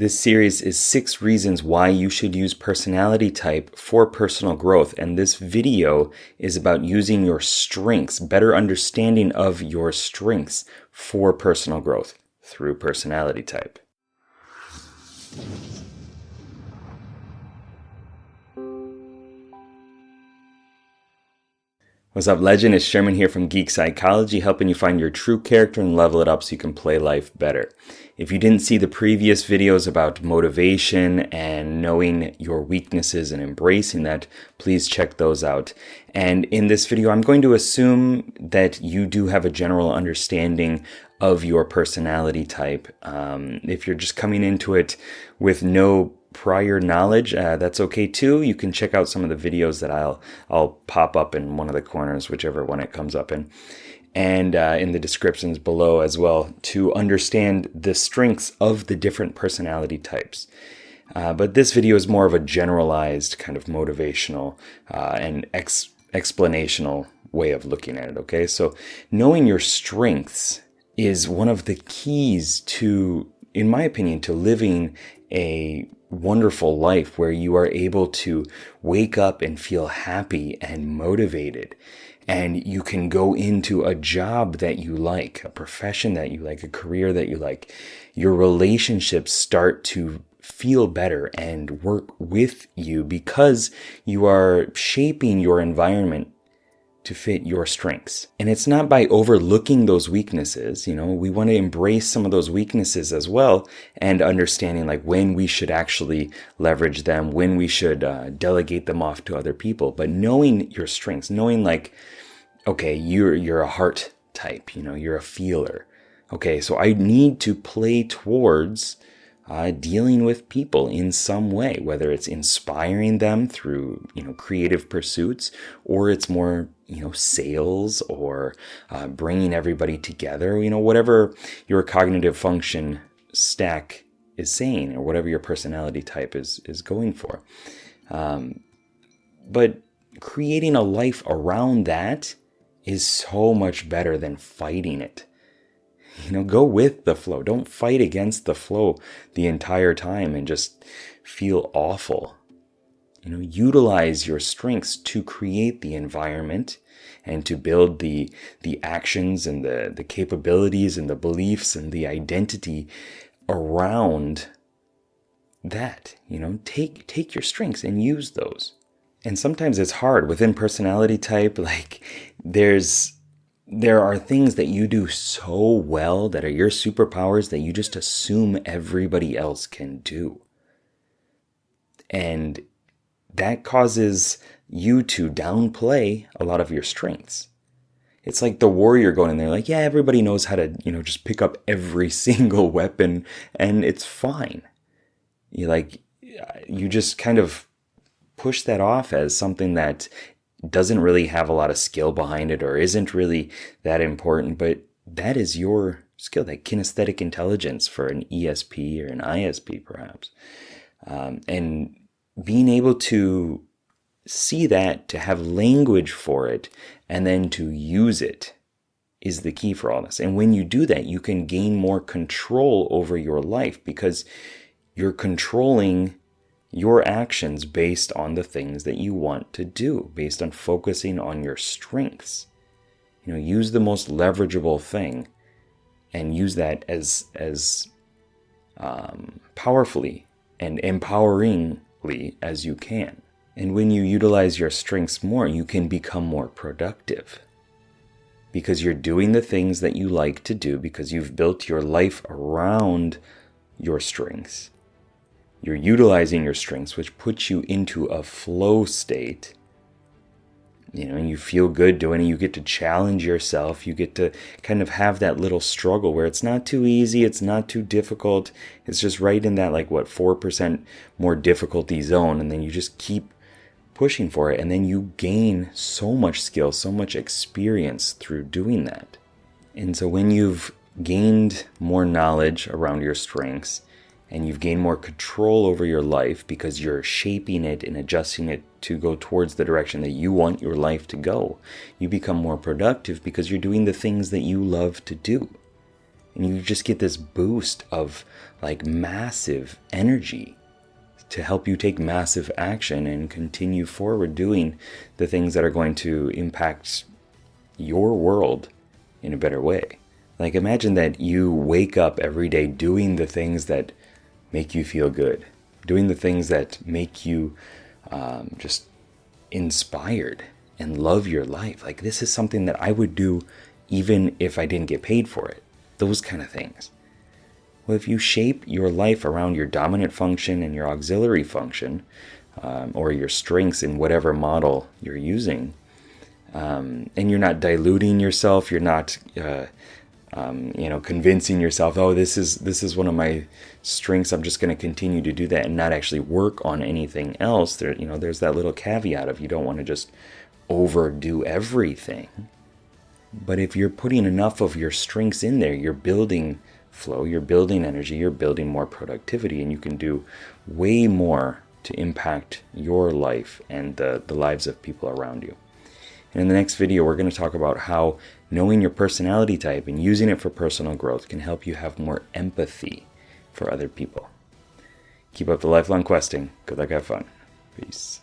This series is 6 reasons why you should use personality type for personal growth. And this video is about using your strengths, better understanding of your strengths for personal growth through personality type. What's up, legend? It's Sherman here from Geek Psychology, helping you find your true character and level it up so you can play life better. If you didn't see the previous videos about motivation and knowing your weaknesses and embracing that, please check those out. And in this video, I'm going to assume that you do have a general understanding of your personality type. If you're just coming into it with no prior knowledge, that's okay too. You can check out some of the videos that I'll pop up in one of the corners, whichever one it comes up in, and in the descriptions below as well, to understand the strengths of the different personality types. But this video is more of a generalized kind of motivational and explanational way of looking at it, okay? So knowing your strengths is one of the keys to, in my opinion, to living a wonderful life where you are able to wake up and feel happy and motivated, and you can go into a job that you like, a profession that you like, a career that you like. Your relationships start to feel better and work with you because you are shaping your environment to fit your strengths. And it's not by overlooking those weaknesses. We want to embrace some of those weaknesses as well, and understanding like when we should actually leverage them, when we should delegate them off to other people. But knowing your strengths, knowing like, okay, you're a heart type, you're a feeler. Okay, so I need to play towards dealing with people in some way, whether it's inspiring them through, creative pursuits, or it's more, sales, or bringing everybody together, whatever your cognitive function stack is saying, or whatever your personality type is going for. But creating a life around that is so much better than fighting it. Go with the flow. Don't fight against the flow the entire time and just feel awful. Utilize your strengths to create the environment and to build the actions and the capabilities and the beliefs and the identity around that. Take your strengths and use those. And sometimes it's hard within personality type. Like there are things that you do so well that are your superpowers that you just assume everybody else can do. And that causes you to downplay a lot of your strengths. It's like the warrior going in there like, yeah, everybody knows how to, just pick up every single weapon and it's fine. You just kind of push that off as something that doesn't really have a lot of skill behind it or isn't really that important, but that is your skill, that kinesthetic intelligence for an ESP or an ISP perhaps. And being able to see that, to have language for it, and then to use it is the key for all this. And when you do that, you can gain more control over your life because you're controlling your actions based on the things that you want to do, based on focusing on your strengths. Use the most leverageable thing and use that as powerfully and empoweringly as you can. And when you utilize your strengths more, you can become more productive because you're doing the things that you like to do because you've built your life around your strengths. You're utilizing your strengths, which puts you into a flow state. And you feel good doing it. You get to challenge yourself. You get to kind of have that little struggle where it's not too easy. It's not too difficult. It's just right in that 4% more difficulty zone. And then you just keep pushing for it. And then you gain so much skill, so much experience through doing that. And so when you've gained more knowledge around your strengths, and you've gained more control over your life because you're shaping it and adjusting it to go towards the direction that you want your life to go, you become more productive because you're doing the things that you love to do. And you just get this boost of like massive energy to help you take massive action and continue forward doing the things that are going to impact your world in a better way. Like imagine that you wake up every day doing the things that make you feel good, doing the things that make you just inspired and love your life. Like this is something that I would do even if I didn't get paid for it. Those kind of things. Well, if you shape your life around your dominant function and your auxiliary function, or your strengths in whatever model you're using, and you're not diluting yourself, you're not, convincing yourself, oh, this is one of my strengths, I'm just going to continue to do that and not actually work on anything else. There's that little caveat of you don't want to just overdo everything. But if you're putting enough of your strengths in there, you're building flow, you're building energy, you're building more productivity, and you can do way more to impact your life and the lives of people around you. And in the next video, we're going to talk about how knowing your personality type and using it for personal growth can help you have more empathy for other people. Keep up the lifelong questing. Good luck, have fun. Peace.